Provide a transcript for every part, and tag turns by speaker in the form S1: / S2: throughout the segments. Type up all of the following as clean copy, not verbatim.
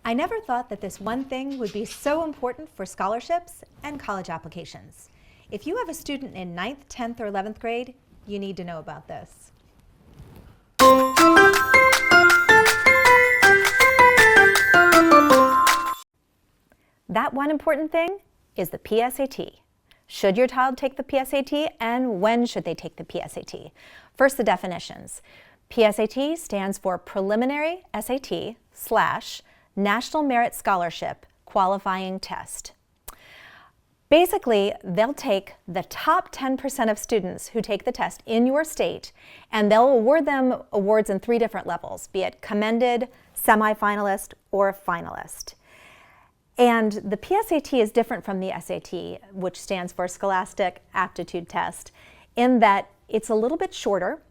S1: I never thought that this one thing would be so important for scholarships and college applications. If you have a student in 9th, 10th, or 11th grade, you need to know about this. That one important thing is the PSAT. Should your child take the PSAT, and when should they take the PSAT? First, the definitions. PSAT stands for Preliminary SAT / National Merit Scholarship Qualifying Test. Basically, they'll take the top 10% of students who take the test in your state, and they'll award them awards in 3 different levels, be it commended, semifinalist, or finalist. And the PSAT is different from the SAT, which stands for Scholastic Aptitude Test, in that it's a little bit shorter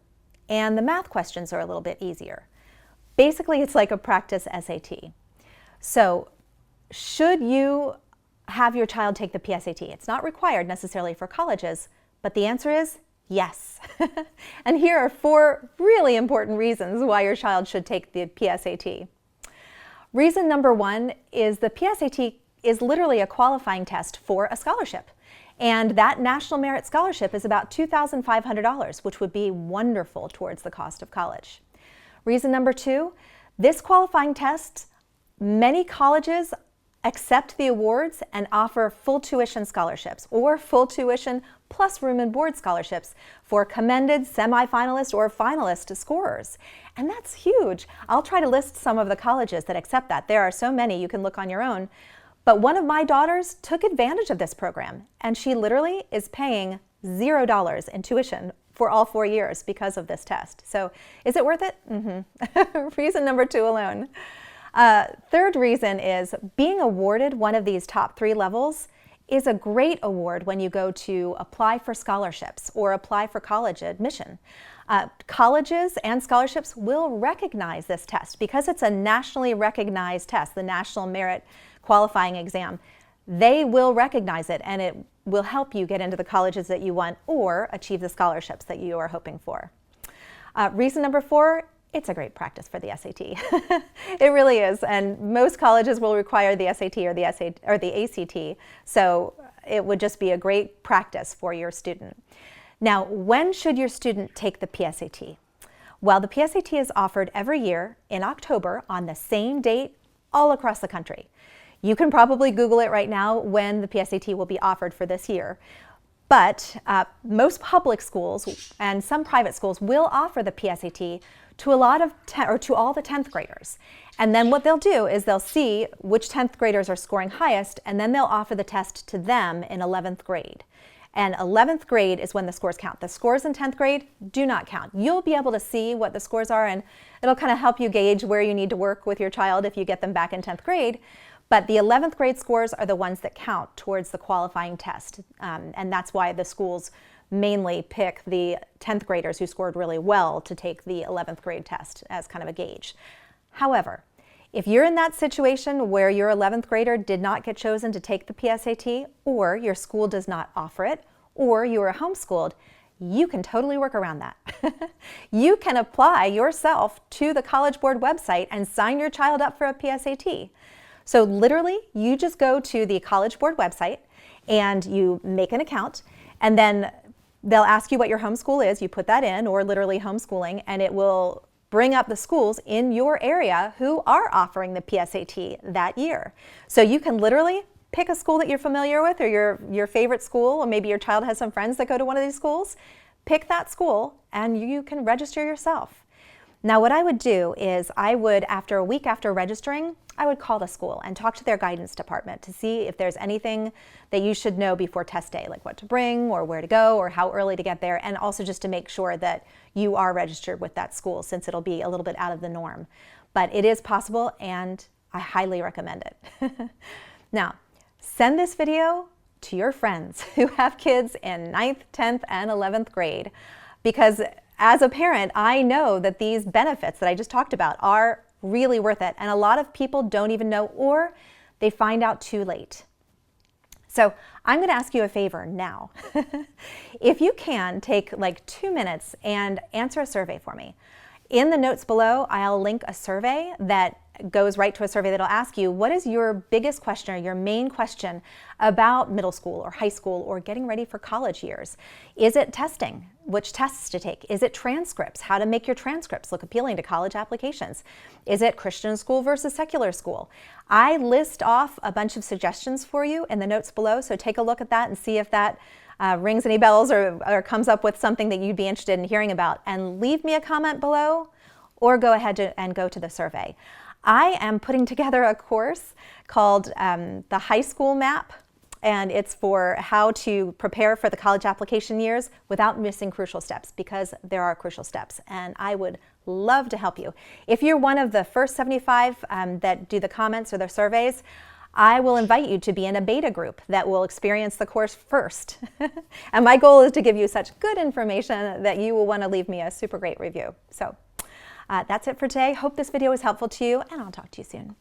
S1: and the math questions are a little bit easier. Basically, it's like a practice SAT. So, should you have your child take the PSAT? It's not required necessarily for colleges, but the answer is yes. And here are 4 really important reasons why your child should take the PSAT. Reason number 1 is the PSAT is literally a qualifying test for a scholarship. And that National Merit Scholarship is about $2,500, which would be wonderful towards the cost of college. Reason number 2, this qualifying test, many colleges accept the awards and offer full tuition scholarships or full tuition plus room and board scholarships for commended, semifinalist, or finalist scorers. And that's huge. I'll try to list some of the colleges that accept that. There are so many, you can look on your own. But one of my daughters took advantage of this program, and she literally is paying $0 in tuition for all 4 years because of this test. So is it worth it? Reason number 2 alone. Third reason is being awarded one of these top 3 levels is a great award when you go to apply for scholarships or apply for college admission. Colleges and scholarships will recognize this test because it's a nationally recognized test, the National Merit Qualifying Exam. They will recognize it, and it will help you get into the colleges that you want or achieve the scholarships that you are hoping for. Reason number 4, it's a great practice for the SAT. It really is, and most colleges will require the SAT or the ACT, so it would just be a great practice for your student. Now, when should your student take the PSAT? Well, the PSAT is offered every year in October on the same date all across the country. You can probably Google it right now when the PSAT will be offered for this year. But most public schools and some private schools will offer the PSAT to to all the 10th graders. And then what they'll do is they'll see which 10th graders are scoring highest, and then they'll offer the test to them in 11th grade. And 11th grade is when the scores count. The scores in 10th grade do not count. You'll be able to see what the scores are, and it'll kind of help you gauge where you need to work with your child if you get them back in 10th grade. But the 11th grade scores are the ones that count towards the qualifying test. And that's why the schools mainly pick the 10th graders who scored really well to take the 11th grade test as kind of a gauge. However, if you're in that situation where your 11th grader did not get chosen to take the PSAT, or your school does not offer it, or you are homeschooled, you can totally work around that. You can apply yourself to the College Board website and sign your child up for a PSAT. So literally, you just go to the College Board website and you make an account, and then they'll ask you what your homeschool is. You put that in, or literally homeschooling, and it will bring up the schools in your area who are offering the PSAT that year. So you can literally pick a school that you're familiar with, or your favorite school, or maybe your child has some friends that go to one of these schools. Pick that school and you can register yourself. Now what I would do is after a week after registering, I would call the school and talk to their guidance department to see if there's anything that you should know before test day, like what to bring or where to go or how early to get there, and also just to make sure that you are registered with that school, since it'll be a little bit out of the norm. But it is possible, and I highly recommend it. Now, send this video to your friends who have kids in 9th, 10th, and 11th grade, because as a parent, I know that these benefits that I just talked about are really worth it. And a lot of people don't even know, or they find out too late. So I'm going to ask you a favor now. If you can, take like 2 minutes and answer a survey for me. In the notes below, I'll link a survey that goes right to a survey that'll ask you, what is your biggest question or your main question about middle school or high school or getting ready for college years? Is it testing? Which tests to take? Is it transcripts? How to make your transcripts look appealing to college applications? Is it Christian school versus secular school? I list off a bunch of suggestions for you in the notes below, so take a look at that and see if that rings any bells or comes up with something that you'd be interested in hearing about. And leave me a comment below or go ahead and go to the survey. I am putting together a course called the High School Map, and it's for how to prepare for the college application years without missing crucial steps, because there are crucial steps, and I would love to help you. If you're one of the first 75 that do the comments or the surveys, I will invite you to be in a beta group that will experience the course first. And my goal is to give you such good information that you will want to leave me a super great review. So that's it for today. Hope this video was helpful to you, and I'll talk to you soon.